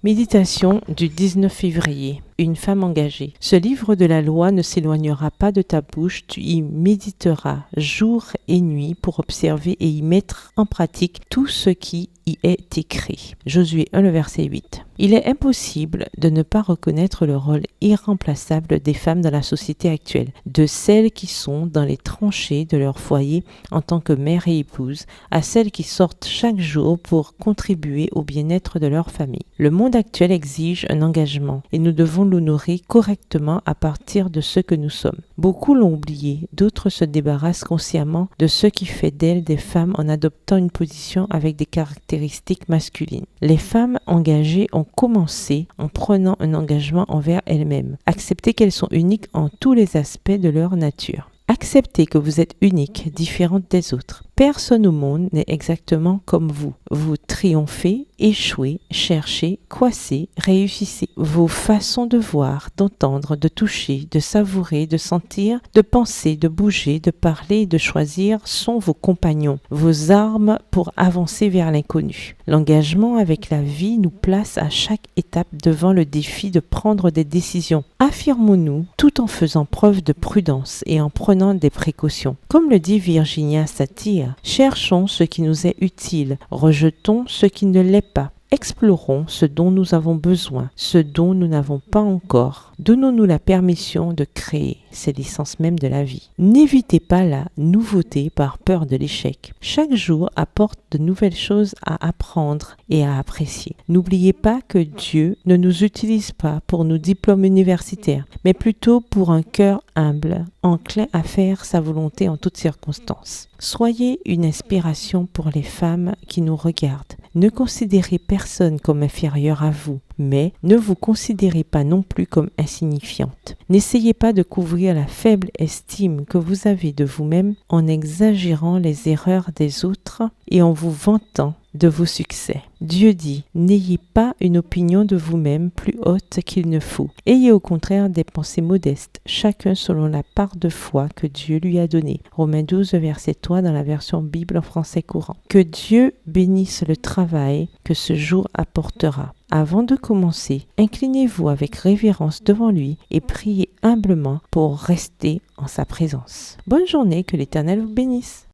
Méditation du 19 février. Une femme engagée. Ce livre de la loi ne s'éloignera pas de ta bouche, tu y méditeras jour et nuit pour observer et y mettre en pratique tout ce qui y est écrit. Josué 1, le verset 8. Il est impossible de ne pas reconnaître le rôle irremplaçable des femmes dans la société actuelle, de celles qui sont dans les tranchées de leur foyer en tant que mère et épouse, à celles qui sortent chaque jour pour contribuer au bien-être de leur famille. Le monde actuel exige un engagement et nous devons l'honorer correctement à partir de ce que nous sommes. Beaucoup l'ont oublié, d'autres se débarrassent consciemment de ce qui fait d'elles des femmes en adoptant une position avec des caractéristiques masculines. Les femmes engagées ont commencé en prenant un engagement envers elles-mêmes. Accepter qu'elles sont uniques en tous les aspects de leur nature. Acceptez que vous êtes unique, différente des autres. Personne au monde n'est exactement comme vous. Vous triomphez, échouez, cherchez, coincez, réussissez. Vos façons de voir, d'entendre, de toucher, de savourer, de sentir, de penser, de bouger, de parler et de choisir sont vos compagnons, vos armes pour avancer vers l'inconnu. L'engagement avec la vie nous place à chaque étape devant le défi de prendre des décisions. Affirmons-nous tout en faisant preuve de prudence et en prenant des précautions. Comme le dit Virginia Satir, cherchons ce qui nous est utile, rejetons ce qui ne l'est pas. Explorons ce dont nous avons besoin, ce dont nous n'avons pas encore. Donnons-nous la permission de créer, c'est l'essence même de la vie. N'évitez pas la nouveauté par peur de l'échec. Chaque jour apporte de nouvelles choses à apprendre et à apprécier. N'oubliez pas que Dieu ne nous utilise pas pour nos diplômes universitaires, mais plutôt pour un cœur humble, enclin à faire sa volonté en toutes circonstances. Soyez une inspiration pour les femmes qui nous regardent. Ne considérez personne comme inférieure à vous, mais ne vous considérez pas non plus comme insignifiante. N'essayez pas de couvrir la faible estime que vous avez de vous-même en exagérant les erreurs des autres et en vous vantant de vos succès. Dieu dit, n'ayez pas une opinion de vous-même plus haute qu'il ne faut. Ayez au contraire des pensées modestes, chacun selon la part de foi que Dieu lui a donnée. Romains 12, verset 3 dans la version Bible en français courant. Que Dieu bénisse le travail que ce jour apportera. Avant de commencer, inclinez-vous avec révérence devant lui et priez humblement pour rester en sa présence. Bonne journée, que l'Éternel vous bénisse.